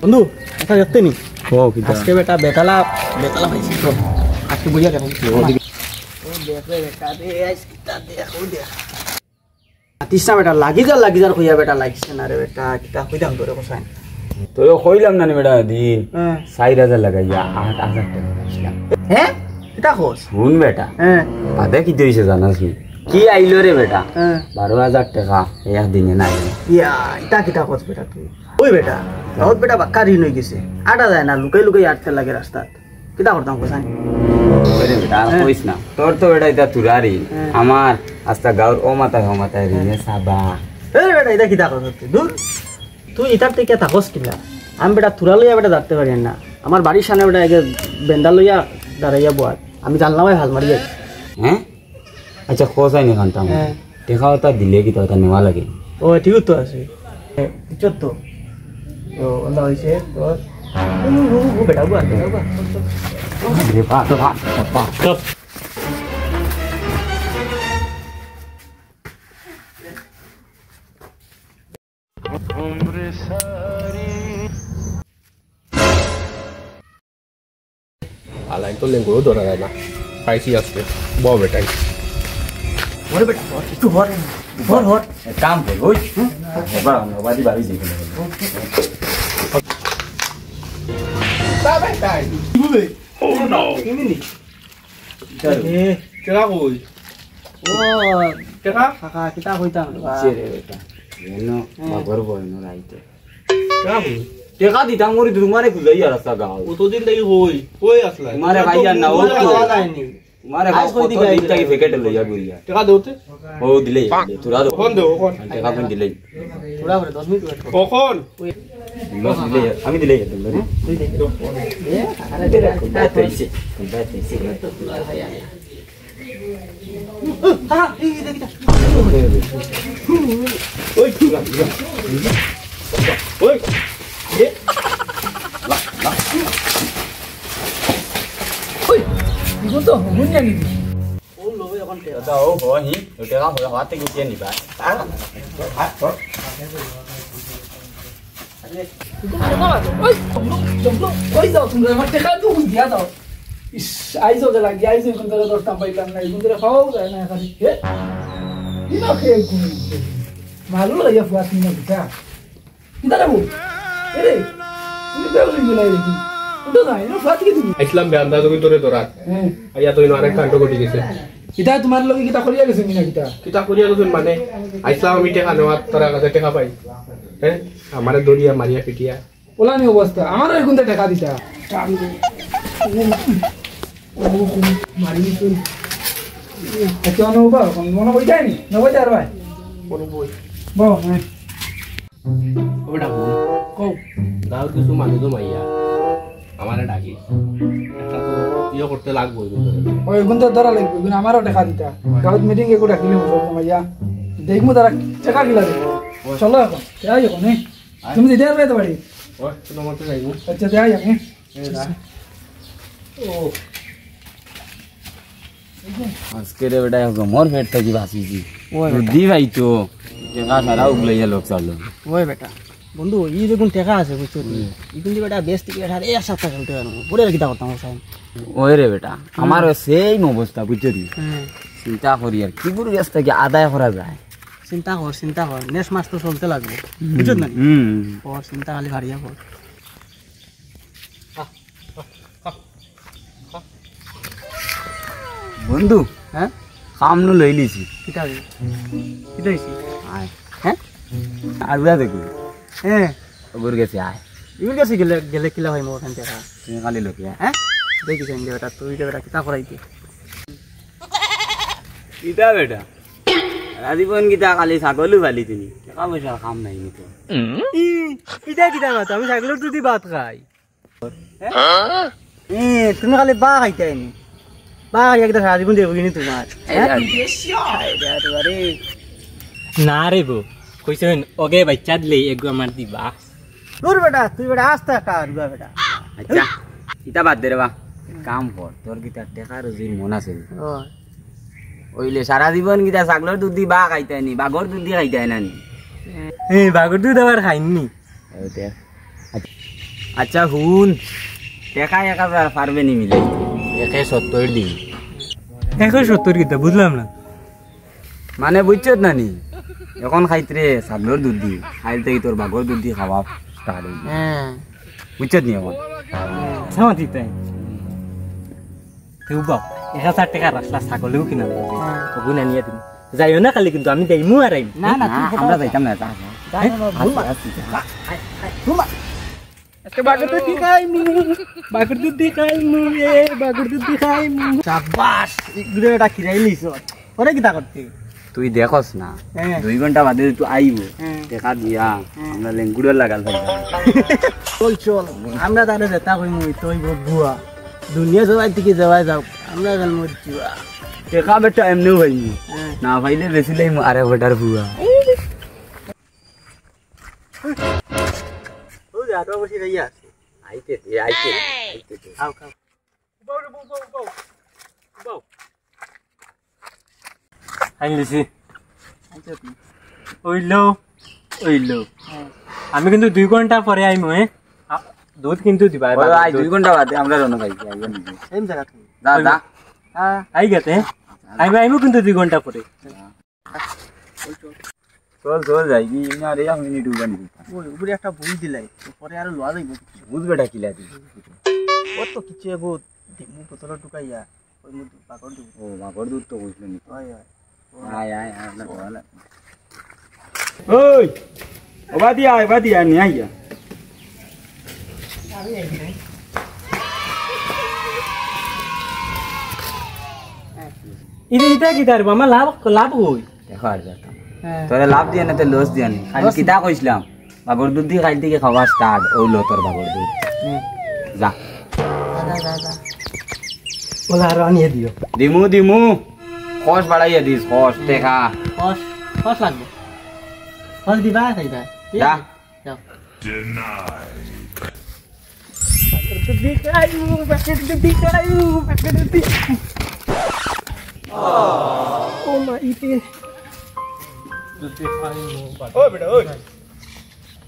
বন্ধু এটা দেখতে নি ও কিটা আজকে বেটালা পাইছি তো আজকে বুঝিয়া দেখো ও দেখ রে বেটা দে আইস কিটা দেখো দেখ আতিসা বেটা লাগি যার কইয়া বেটা লাগছে না রে বেটা কিটা কইতাম তোরে কোসাই তো কইলাম না বেটা দিন 4000 লাগাইয়া 8000 টাকা আসলাম হ্যাঁ এটা কোস শুন বেটা হ্যাঁ আদে কি দিয়েছে জানাস কি আইলো রে বেটা 12000 টাকা একদিনে নাই ইয়া এটা কিটা কোস বেটা তুই ওই বেটা বহুত বেটা বাক্কারি নই গেছে আটা যায় না লুকাই আটতে লাগে রাস্তাত কিটা করতাম কোসাই ওরে বেটা কইস না তোর তো বেটা এটা তুরারি আমার আস্তা গাঁর ও মাথায় রিনে সাবা এই বেটা এটা কিটা করছ তুই দূর তুই ইতার থেকে থাকস কিলা আমি বেটা তুরা লইয়া বেটা দাঁড়তে পারি না আমার বাড়ির সামনে বেটা একে বেন্দা লইয়া দাঁড়াইয়া বয়াত আমি জানলামই ভাল মারি যাচ্ছি হ্যাঁ আচ্ছা কোসাই নি খানতাম দেখা ওটা দিলে কি তোটা নেওয়া লাগে ও ঠিক তো আছে পিছর তো ওলা হয়েছে তোর বেটা বুয়া রে পা তো পা আলাই তো লেঙ্গুরও ধরা যায় না পাইছি আজকে বউ বেটাই ওরে বেটা একটু হর কাম কর ওই এবার নবাদি বাড়ি যেতে ও নো কিমিনি কেরা কই ও কেরা কাকা কিটা কইতাম রে বেটা এনো বাগর বইনো রাইতে কেরা কই টেকা দিতাম মরি তোমারে খুলাই আর রাস্তা গাও কতদিন লাগি কই আসলা তোমারে ভাইয়া না ও যায়নি তোমারে ভাই কত দিন থেকে প্যাকেট লইয়া গইয়া টাকা দেওতে ও দিলে তোরা তো কখন দেবো কখন টাকা কোন দিলে পুরা করে 10 মিনিট ওয়েট কর কখন লস দিলে আমি দিলে একদম রে তুই দে এ আরে বাইতেছে তো তুলা ভাই আয়া হ্যাঁ এই দেখ ওই তুলা ওই এ ইগো তো হুন জানি ও লোবে এখন তে দাও ও বহি টাকা হয়ে হাতে গুটিয়ে নিবা ওই যাও তুমি আমার টাকা তো দিয়া দাও ইস আইজো যে লাগি আইজো কোন করে দরকার পাইলাম না কোন করে খাওয়াও যায় না খালি হে ইনো খেয়ে ঘুম ভালো লাগে ফুয়াত নিয়ে দিতা কিটা দেবো এরে তুমি বেউলি গলাই দেখি ওটা না ইনো ফুয়াত কি তুমি ইসলাম বেন্দা তুমি তোরে ধরা হ্যাঁ আইয়া তো ইনো আরেক কাণ্ড ঘটি গেছে কিটা তোমার লগে কিটা করিয়া গেছে মিনা কিটা কিতা করিয়া গেছেন মানে আইসলাম আমি টাকা নেওয়ার তোরা কাছে টাকা পাই হ্যাঁ আমারে দড়িয়া মারিয়া পিটিয়া ওলানি অবস্থা আমারও এগুনতে টাকা দিতা মারি তুই আচ্ছা অনুভব মনে কই যায়নি নবই আর ভাই কোনো বই বল হ্যাঁ ওটা বল কও গাঁও কিছু মানুষ মাইয়া আমারে ডাকি একটা তো ইয়ে করতে লাগবো ওই গুনতে ধরা লাগবে গুন আমারও টাকা দিতা গাঁত মিটিং এ কোটা কিলে বল মাইয়া দেখমু তারা টাকা কিলা দেব চলো এখন যাই এখন নে তুমি দিতে পারবে তো বাড়ি ওই কোনো মতে যাইবো আচ্ছা যাই আমি ও আজকে রে বেটা মোর পেট থেকে বাঁচিছি বুদ্ধি ভাই তো টাকা সারা উগলাইয়া লোক চালো ওই বেটা বন্ধু ই দেখুন টাকা আছে বুঝছো ইগুন যে বেটা বেশ থেকে বেটা এক সপ্তাহ চলতে পারবো পুরো কিটা করতাম সাইন ওই রে বেটা আমারও সেম অবস্থা বুঝছো নি চিন্তা করি আর কি করে ব্যস্ত কি আদায় করা যায় চিন্তা কর নেক্সট মাস তো চলতে লাগবে বুঝছো না ওর চিন্তা খালি ভারিয়া কর বন্ধু হ্যাঁ কাম নু লই লিছি কিটা হইছে আয় হ্যাঁ আর বুঝা দেখো হ্যাঁ ওর গেছে আয় ইউর কাছে গেলে কিলা হয় মোর কাছে টাকা তুমি খালি লোক হ্যাঁ দেখিস বেটা তুই বেটা কিতা করাইতে কিতা বেটা রাজীবন কিতা খালি ছাগলও ভালি তুমি টাকা পয়সা কাম নাই নি তো কিতা মাত আমি ছাগলের দুধি ভাত খাই তুমি খালি বা খাইতে নি বা একটা সারাজীবন দেবো কিনি তোমার না রে গো কইছেন ওগে বাচ্চা দিলে এগো আমার দিবা তোর বেটা তুই বেটা আস্তে রুবা বেটা আচ্ছা কিতা বাদ দে রে বা কাম কর তোর কিতা টাকার যে মন আছে ওইলে সারা জীবন কিতা ছাগলের দুধ দি বা খাইতে নি বাঘর দুধ দি খাইতে না নি বাগর দুধ আবার খাইনি আচ্ছা হুন টেকা একা পারবে নি মিলে 170 দিন 170 কিতা বুঝলাম না মানে বুঝছত না নি এখন খাইতরে ছাগলের দুধ দি খাইতে তোর বাঘর দুধ দি খাওয়া স্টার্ট হইল হ্যাঁ বুঝছত নি এখন সামাতি তাই তুই বাপ 1000 টাকা রাখলা ছাগলেও কিনা লাগবে ওগুনা নিয়ে দিন যাইও না কালি কিন্তু আমি যাইমু আর আইম না না আমরা যাইতাম না যা আজকে বাগর দুধ খাইমু বাগর দুধ খাইমু বাগর দুধ খাইমু শাবাশ ইগুলো এটা খিরাই লিছ পরে কিতা করতে তুই দেখস না হ্যাঁ। 2 ঘন্টা বাদে তুই আইব হ্যাঁ। টেকা দিয়া আমরা লেঙ্গুড়ের লাগাল থাকতাম চল চল আমরা তারে যেতা কইমু তুই বুয়া দুনিয়া সবাই থেকে যাওয়া যাও আমরা গেল মরছিবা টেকা বেটা এমনিও পাইনি হ্যাঁ। না পাইলে বেশি লাইম আরে বেটার বুয়া ও যাতো বসি রইয়া আছে আইতে খাও খাও আইলিছি আচ্ছা তুমি ওইলো আমি কিন্তু 2 ঘন্টা পরে আইমু দুধ কিন্তু দিবা আই 2 ঘন্টা বাদে আমরা রনো খাইছি আইবা নি সেম জায়গা তুমি যা যা হ্যাঁ আই গেতে আইমু কিন্তু 2 ঘন্টা পরে চল যাই কি না রে আমি মিনিট উবানি ওই উপরে একটা বই দিলাই পরে আর লওয়া যাইব বুঝ বেটা কিলা দি ও তো কিছু এগো দিমু বোতল ঢুকাইয়া ওই মধ্যে পাকড় দিব ও বাগর দুধ তো বুঝলো নি হয় হয় আয় না বলা ওই ওবাদিয়া নি আইয়া ইটা কি তার আমার লাভ হই দেখো আর যাতা তোরে লাভ দিয়া না তে লস দিয়া নি খালি কিতা কইছিলাম বাগর দুধ দি খাইতে কি খাওয়া স্টার্ট ওইলো তোর বাগর দুধ যা ওলা আর আনিয়ে দিও দিমু খস বাড়াইয়া দিস খস টেকা কস কস লাগবে কস দিবা খাইবা যা যাও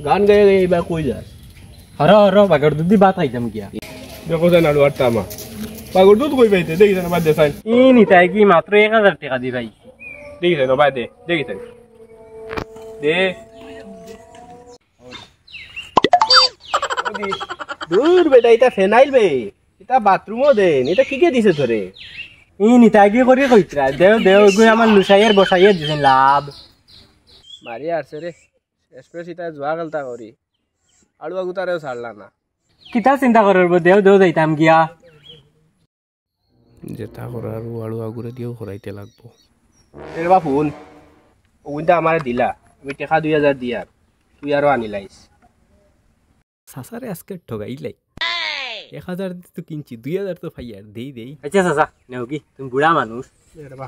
গান গায়ে গায়ে এবার কই যাস হর বাগর দুধ দি বাত আইতাম গিয়া দেখো জান আলু আটটা আমা পাগল দুধ কই পাইতে দেখিস না বাদ দে সাইন ই নিতাই কি মাত্র 1000 টাকা দি ভাই দেখিস না বাদ দে দেখিস দে দূর বেটা এটা ফেনাইল বে এটা বাথরুমও দে এটা কি কে দিছে তোরে ই নিতাই কি করি কইতরা দেও গুই আমার লুসাইয়ের বসাইয়ের দিছেন লাভ মারি আসছে রে এক্সপ্রেস এটা জোয়া গলতা করি আলু আগুতারেও ছাড়লা না কিতা চিন্তা করব দেও যাইতাম গিয়া যেটা করার আলু আগুরে দিয়েও করাইতে লাগবো এর বা ফোন ওইটা আমারে দিলা আমি টাকা 2000 দিয়ার তুই আরো আনিলাইস সাসারে আজকে ঠগাইলাই 1000 তো কিনছি 2000 তো পাইয়ার দেই আচ্ছা চাচা নেও কি তুমি বুড়া মানুষ এর বা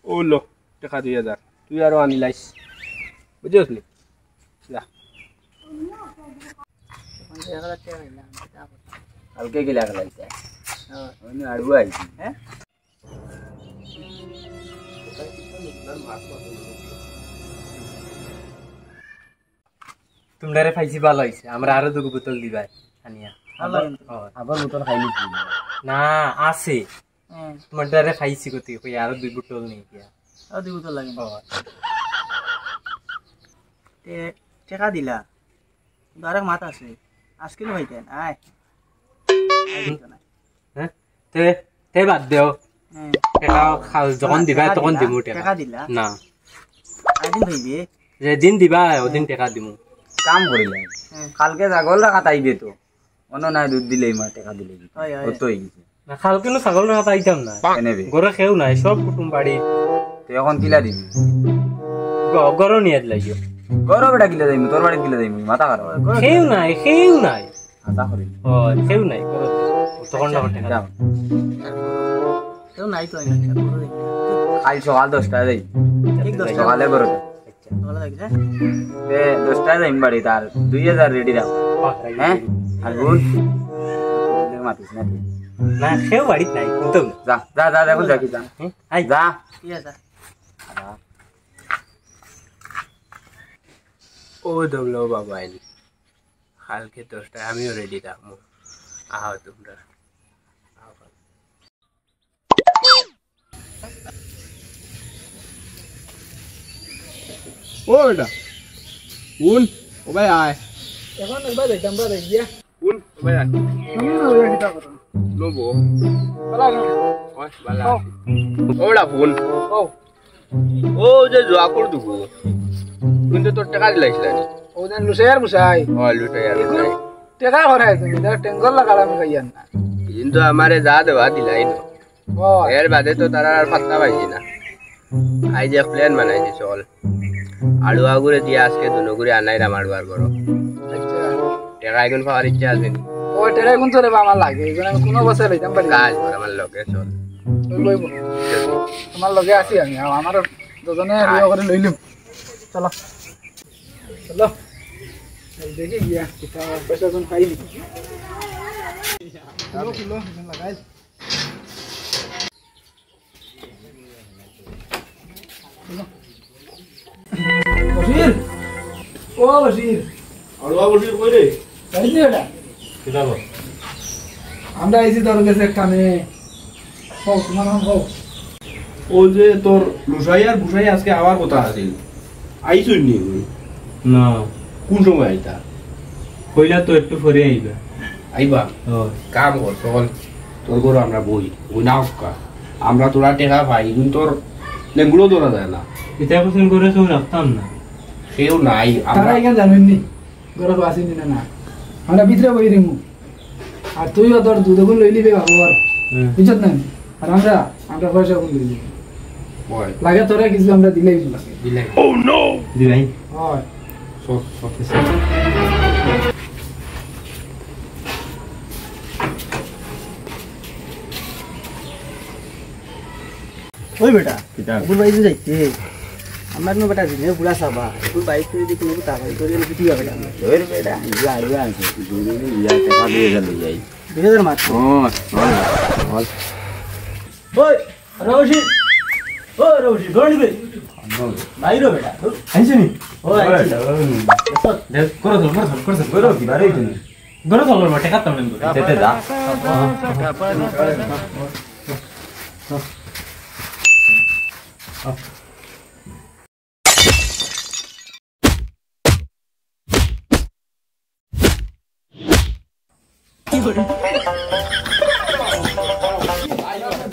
ওলো টাকা 2000 তুই আরো আনিলাইস বুঝছস নি যা কালকে গিলা গলাইছে ওনি আড়ু আইছি হ্যাঁ তোমরা পাইছি ভালো হইছে আমরা আরো 2 বোতল দিবাই আনিয়া আবার বোতল খাইলি না আছে তোমার দ্বারা খাইছি কত কই আরো 2 বোতল নেই গিয়া আর দিব তো লাগে তে টাকা দিলা আরেক মাত আছে আজকে হইতেন আয় হ্যাঁ তে বাদ দেও টাকা খাও যখন দিবা তখন দিমু টাকা দিলা না আইদিন ভাইবে যেদিন দিবা ওদিন টাকা দিমু কাম করিলাই কালকে ছাগল রাখা তাইবে তো অন্য নাই দুধ দিলেই মা টাকা দিলে হয় হয় কত হয়ে গেছে না খালকেনো ছাগল না পাইতাম না এনেবে গরে খেউ নাই সব কুটুম বাড়ি তুই এখন কিলা দিবি গর নিয়ে দিলাইও গরো বেটা কিলা যাইবি তোর বাড়ি কিলা যাইবি মাথা খারাপ খেউ নাই মাথা করি ও খেউ নাই গরো তখন না টাকা যাও কেউ নাই তো আমি কাল সকাল 10টায় যাই ঠিক 10টা সকালে গরো ভালো লাগে তে 10টায় যাইম বাড়ি তার 2000 রেডি রাখ হ্যাঁ আর গুণ মাতিস না তুই। না খেউ বাড়িত নাই কিন্তু যা যা যা দেখো দেখি যা আই যা কি আছে ও দমলো বাবা আইনি কালকে 10টায় আমিও রেডি থাকবো আহ তোমরা ও বেটা কোন ও ভাই আয় এখন একবার দেখতাম বা দেখ গিয়া কোন ও ভাই আয় আমি না ওই কিতা করো লোবো বালা না ওই বালা ও বেটা ফোন ও ও যে জোয়া কর দুগো কিন্তু তোর টাকা দিলাইছ না ও দেন লুসাইয়ার মুসাই ও লুটা यार টেকা করাই তুমি তার টেঙ্গল লাগালা আমি কইয়ান না কিন্তু আমারে যা দেওয়া দিলাই না ও এর বাদে তো তারা আর পাত্তা পাইছি না আই যে প্ল্যান বানাইছি চল আলু আগুরে দিয়ে আজকে দুনগুরে আনাই রাম আলু আর করো আচ্ছা টাকা এখন পাওয়ার ইচ্ছা আছে নি ও টেকা কোন তোরে বা আমার লাগে এজন্য আমি কোনো বসে লইতাম পারি কাজ কর আমার লগে চল লইব আমার লগে আছি আমি আমার দুজনে বিয়ে করে লইলিম চলো চলো এই দেখি গিয়া কিতা পয়সা কোন পাইলি চলো কিলো লাগাই বশির ও বশির আলু বসির কই রে তাই নি এটা কিটা গো আমরা আইছি তোর কাছে কামে হোক তোমার নাম হোক ও যে তোর লুসাই আর বুসাই আজকে আবার কথা আছিল আইছুই নি না কোন সময় আইতা কইলা তো একটু পরে আইবা আইবা হয় কাম কর চল তোর ঘর আমরা বই ওই নাও কা আমরা তোরা টেকা পাই কিন্তু তোর লেঙ্গুলো ধরা যায় না এটা কোন করে সব রাখতাম না সেও নাই তারা আমরা এখানে জানেন নি গরব আসেনি না না আমরা ভিতরে বই দিমু আর তুইও তোর দুধগুলো লই লিবে বাবু আর বুঝত না আর আমরা পয়সা কোন লই লিবি বয় লাগে তোরা কিছু আমরা দিলেই লাগে দিলে দিলাই হয় সব সব ওই বেটা বুড় বাইরে যাইতে আমার নো বেটা দিনে বুড়া সাবা তুই বাইক করে দিকে নেবো তাকাই করে দিলে কি হবে আমরা ওই বেটা ইয়া আলু আছে দুদিন ইয়া টাকা দিয়ে গেল যাই 2000 মাত্র ও ওই রবশি ও রবশি দৌড় নিবে বাইরে বেটা আইছিনি ও আইছি দেখ করো করো কি বারে তুমি গরো তো বড় টাকা তো নেন তেতে দা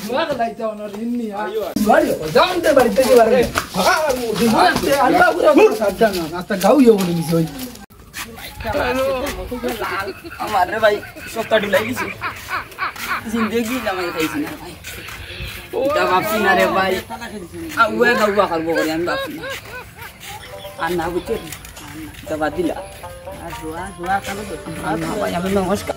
জুয়া লাইতে অনর ইন্নি বাড়ি জানতে বাড়িতে কি বারে আল্লাহ পুরা সাজা না নাস্তা গাও ইয়ে বলে নিছে ওই আমার রে ভাই সবটা ঢুলাই দিছে জিন্দেগি জামাই খাইছি না ভাই এটা ভাবছি না রে ভাই ওয়ে গাউয়া করবো করে আমি ভাবছি না আর না বুঝছে এটা বাদ দিলা জুয়া জুয়া কালো ভাই আমি নমস্কার